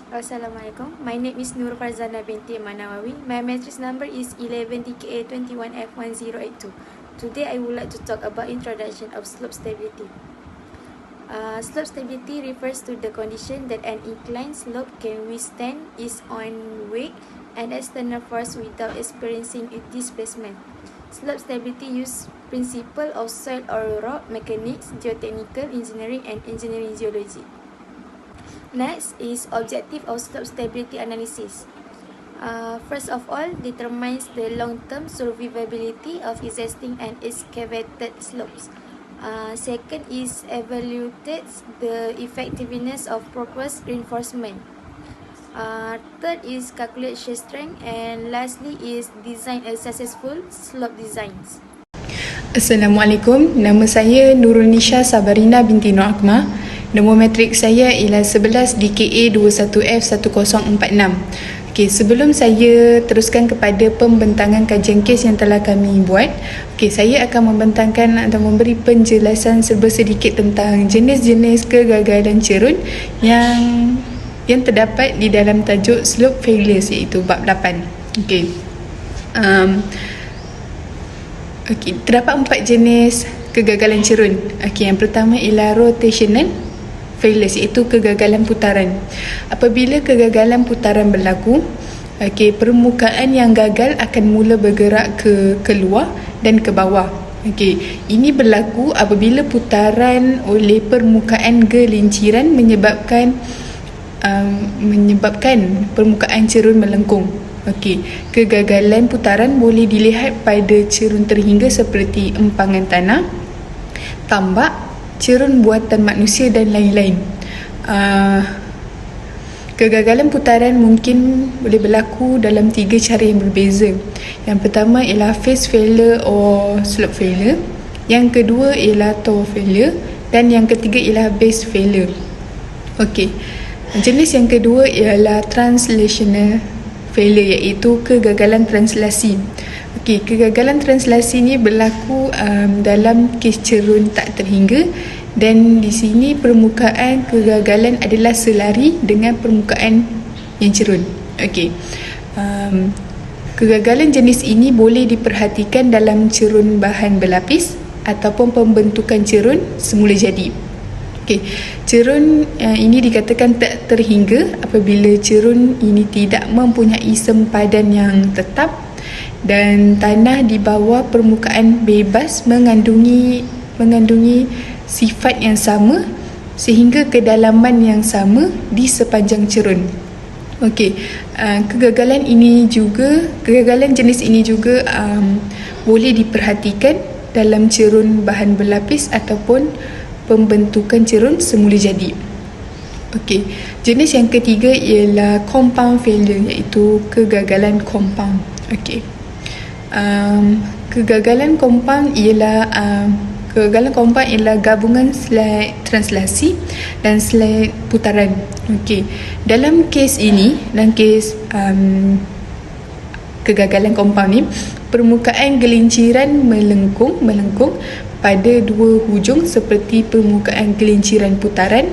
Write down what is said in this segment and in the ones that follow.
Assalamualaikum. My name is Nur Farzana binti Manawawi. My matrix number is 11 DKA21F1082. Today I would like to talk about introduction of slope stability. Slope stability refers to the condition that an inclined slope can withstand its own weight and external force without experiencing displacement. Slope stability uses principle of soil or rock mechanics, geotechnical engineering, and engineering geology. Next is objective of slope stability analysis. First of all, determines the long-term survivability of existing and excavated slopes. Second is evaluates the effectiveness of proposed reinforcement. Third is calculate shear strength, and lastly is design a successful slope designs. Assalamualaikum, nama saya Nurul Nisha Sabarina binti Nur Akmal. Nombor matrik saya ialah 11 DKA 21F1046. Sebelum saya teruskan kepada pembentangan kajian kes yang telah kami buat, saya akan membentangkan atau memberi penjelasan serba sedikit tentang jenis-jenis kegagalan cerun yang terdapat di dalam tajuk slope failures, iaitu bab 8. Terdapat 4 jenis kegagalan cerun. Yang pertama ialah rotational failures, iaitu kegagalan putaran. Apabila kegagalan putaran berlaku, permukaan yang gagal akan mula bergerak ke keluar dan ke bawah. Ini berlaku apabila putaran oleh permukaan gelinciran menyebabkan permukaan cerun melengkung. Kegagalan putaran boleh dilihat pada cerun terhingga seperti empangan tanah, tambak, cerun buatan manusia dan lain-lain. Kegagalan putaran mungkin boleh berlaku dalam 3 cara yang berbeza. Yang pertama ialah face failure or slope failure. Yang kedua ialah toe failure. Dan yang ketiga ialah base failure. Jenis yang kedua ialah translational failure, iaitu kegagalan translasi. Kegagalan translasi ni berlaku dalam kes cerun tak terhingga, dan di sini permukaan kegagalan adalah selari dengan permukaan yang cerun. Kegagalan jenis ini boleh diperhatikan dalam cerun bahan berlapis ataupun pembentukan cerun semula jadi. Cerun ini dikatakan tak terhingga apabila cerun ini tidak mempunyai sempadan yang tetap dan tanah di bawah permukaan bebas mengandungi sifat yang sama sehingga kedalaman yang sama di sepanjang cerun. Kegagalan jenis ini juga boleh diperhatikan dalam cerun bahan berlapis ataupun pembentukan cerun semula jadi. Jenis yang ketiga ialah compound failure, iaitu kegagalan compound. Kegagalan compound ialah gabungan slide translasi dan slide putaran. Dalam kes ini, kegagalan compound ni, permukaan gelinciran melengkung pada 2 hujung seperti permukaan gelinciran putaran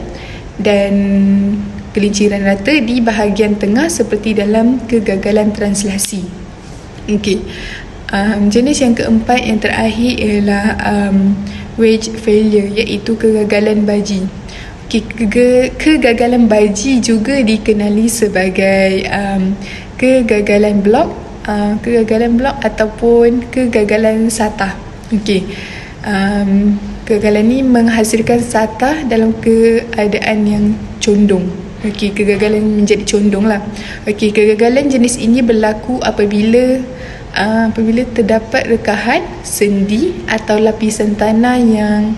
dan gelinciran rata di bahagian tengah seperti dalam kegagalan translasi. Jenis yang keempat yang terakhir ialah wedge failure, iaitu kegagalan baji. Kegagalan baji juga dikenali sebagai kegagalan blok ataupun kegagalan satah. Kegagalan ini menghasilkan satah dalam keadaan yang condong. Kegagalan menjadi condong lah. Kegagalan jenis ini berlaku apabila terdapat rekahan, sendi atau lapisan tanah yang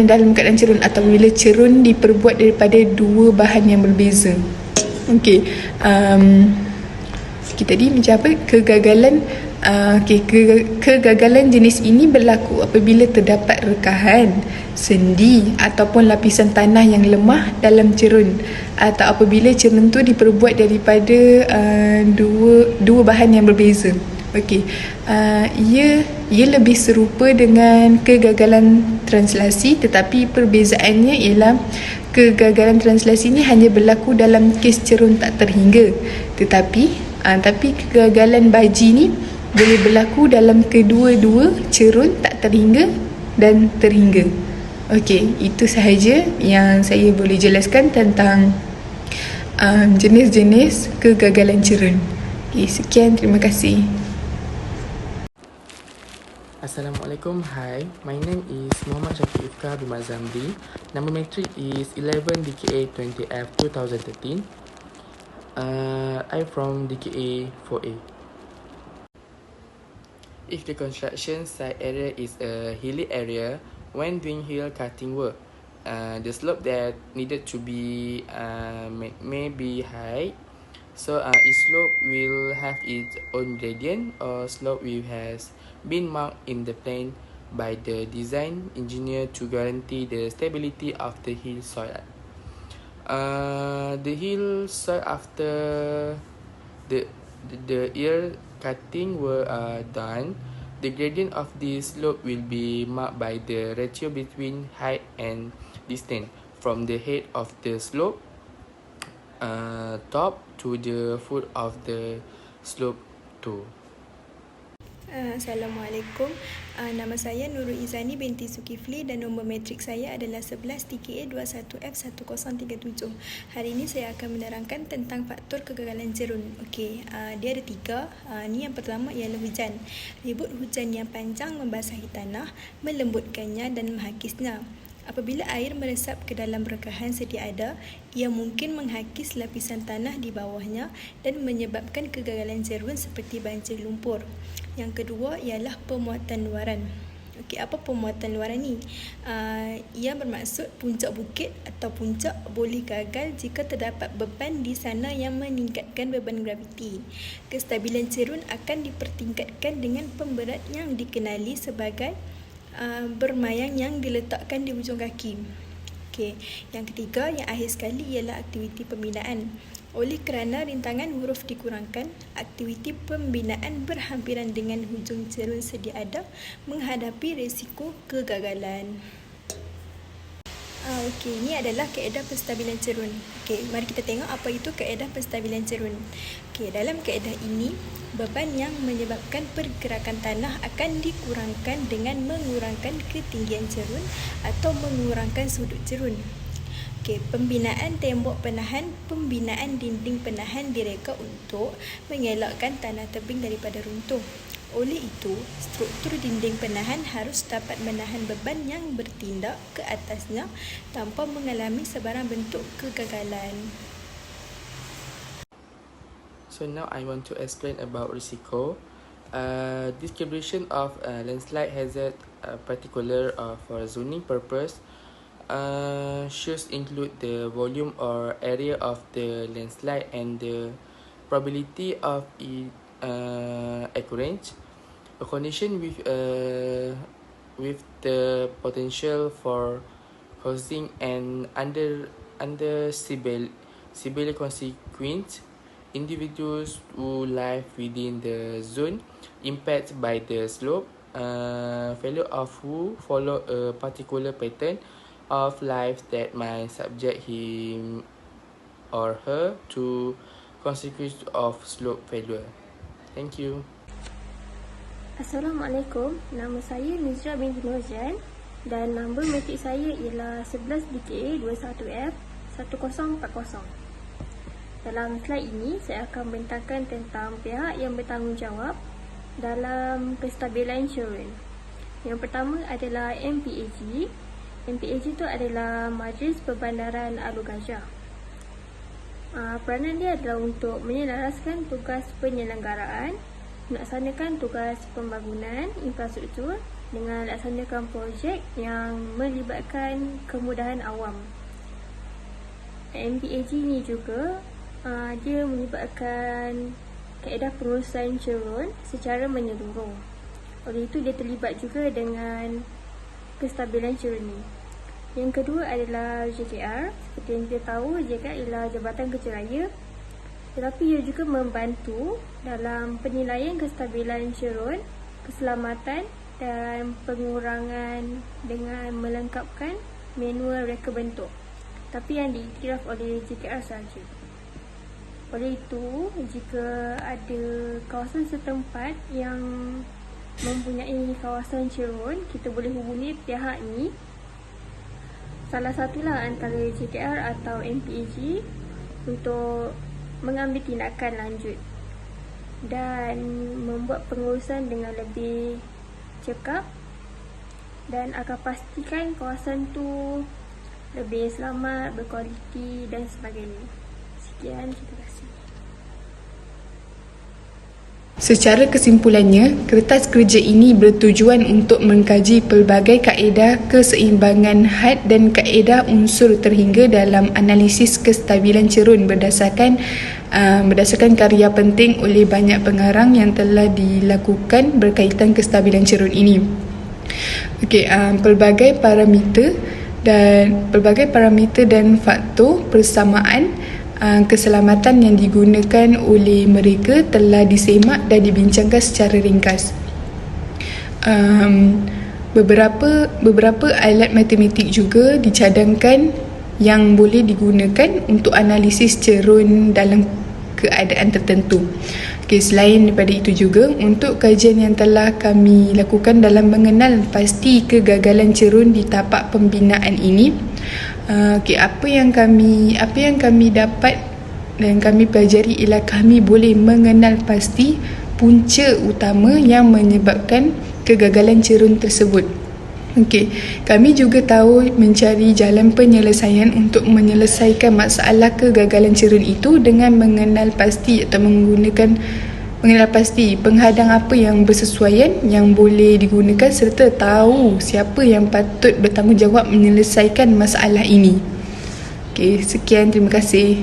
dalam keadaan cerun, atau bila cerun diperbuat daripada 2 bahan yang berbeza. Tadi macam apa? Kegagalan jenis ini berlaku apabila terdapat rekahan, sendi ataupun lapisan tanah yang lemah dalam cerun, atau apabila cerun itu diperbuat daripada dua bahan yang berbeza. Ia lebih serupa dengan kegagalan translasi, tetapi perbezaannya ialah kegagalan translasi ni hanya berlaku dalam kes cerun tak terhingga. Tapi kegagalan baji ni boleh berlaku dalam kedua-dua cerun tak terhingga dan terhingga. Okey, itu sahaja yang saya boleh jelaskan tentang jenis-jenis kegagalan cerun. Okay, sekian, terima kasih. Assalamualaikum, hi. My name is Muhammad Syafiq Ifka bin Zamri. Number matric is 11 DKA 20F 2013. I'm from DKA 4A. If the construction site area is a hilly area, when doing hill cutting work, the slope that needed to be may be high. So each slope will have its own gradient or slope which has been marked in the plan by the design engineer to guarantee the stability of the hill soil. The hill soil after the ear cutting were done, the gradient of this slope will be marked by the ratio between height and distance from the head of the slope top to the foot of the slope too. Assalamualaikum. Nama saya Nurul Izani binti Zulkifli dan nombor matrik saya adalah 11 TKA 21F1037. Hari ini saya akan menerangkan tentang faktor kegagalan cerun. Okey, dia ada 3. Ni yang pertama ialah hujan. Ribut hujan yang panjang membasahi tanah, melembutkannya dan menghakisnya. Apabila air meresap ke dalam rekahan sedia ada, ia mungkin menghakis lapisan tanah di bawahnya dan menyebabkan kegagalan cerun seperti banjir lumpur. Yang kedua ialah pemuatan luaran. Okey, apa pemuatan luaran ni? Ia bermaksud puncak bukit atau puncak boleh gagal jika terdapat beban di sana yang meningkatkan beban graviti. Kestabilan cerun akan dipertingkatkan dengan pemberat yang dikenali sebagai bermayang yang diletakkan di hujung kaki. Okey, yang ketiga yang akhir sekali ialah aktiviti pembinaan. Oleh kerana rintangan huruf dikurangkan, aktiviti pembinaan berhampiran dengan hujung cerun sedia ada menghadapi risiko kegagalan. Okey, ini adalah kaedah penstabilan cerun. Okey, mari kita tengok apa itu kaedah penstabilan cerun. Okey, dalam kaedah ini, beban yang menyebabkan pergerakan tanah akan dikurangkan dengan mengurangkan ketinggian cerun atau mengurangkan sudut cerun. Okey, pembinaan tembok penahan, pembinaan dinding penahan direka untuk mengelakkan tanah tebing daripada runtuh. Oleh itu, struktur dinding penahan harus dapat menahan beban yang bertindak ke atasnya tanpa mengalami sebarang bentuk kegagalan. So now I want to explain about risiko. Distribution of landslide hazard, particular for zoning purpose, should include the volume or area of the landslide and the probability of its occurrence. A condition with the potential for causing an under severe consequence. Individuals who live within the zone impacted by the slope, failure of who follow a particular pattern of life that might subject him or her to consequences of slope failure. Thank you. Assalamualaikum, nama saya Nizra binti Nurjan dan nombor matrik saya ialah 11 DKA 21F 1040. Dalam slide ini, saya akan membentangkan tentang pihak yang bertanggungjawab dalam kestabilan cerun. Yang pertama adalah MPAG. MPAG itu adalah Majlis Perbandaran Alor Gajah. Peranan dia adalah untuk menyelaraskan tugas penyelenggaraan, melaksanakan tugas pembangunan infrastruktur dengan melaksanakan projek yang melibatkan kemudahan awam. MPAG ni juga dia melibatkan kaedah pengurusan cerun secara menyeluruh. Oleh itu dia terlibat juga dengan kestabilan cerun ni. Yang kedua adalah JKR. Seperti yang kita tahu, JKR ialah Jabatan Kerja Raya, tetapi ia juga membantu dalam penilaian kestabilan cerun, keselamatan dan pengurangan dengan melengkapkan manual reka bentuk. tapi yang diiktiraf oleh JKR sahaja. Oleh itu, jika ada kawasan setempat yang mempunyai kawasan cerun, kita boleh hubungi pihak ni, salah satulah antara JKR atau MPAG, untuk mengambil tindakan lanjut dan membuat pengurusan dengan lebih cekap dan akan pastikan kawasan tu lebih selamat, berkualiti dan sebagainya. Sekian, terima kasih. Secara kesimpulannya, kertas kerja ini bertujuan untuk mengkaji pelbagai kaedah keseimbangan had dan kaedah unsur terhingga dalam analisis kestabilan cerun berdasarkan karya penting oleh banyak pengarang yang telah dilakukan berkaitan kestabilan cerun ini. Pelbagai parameter dan faktor persamaan keselamatan yang digunakan oleh mereka telah disemak dan dibincangkan secara ringkas. Beberapa alat matematik juga dicadangkan yang boleh digunakan untuk analisis cerun dalam keadaan tertentu. Selain daripada itu juga, untuk kajian yang telah kami lakukan dalam mengenal pasti kegagalan cerun di tapak pembinaan ini, apa yang kami dapat dan kami pelajari ialah kami boleh mengenal pasti punca utama yang menyebabkan kegagalan cerun tersebut. Kami juga tahu mencari jalan penyelesaian untuk menyelesaikan masalah kegagalan cerun itu dengan mengenal pasti atau mengenal pasti penghadang apa yang bersesuaian yang boleh digunakan serta tahu siapa yang patut bertanggungjawab menyelesaikan masalah ini. Sekian, terima kasih.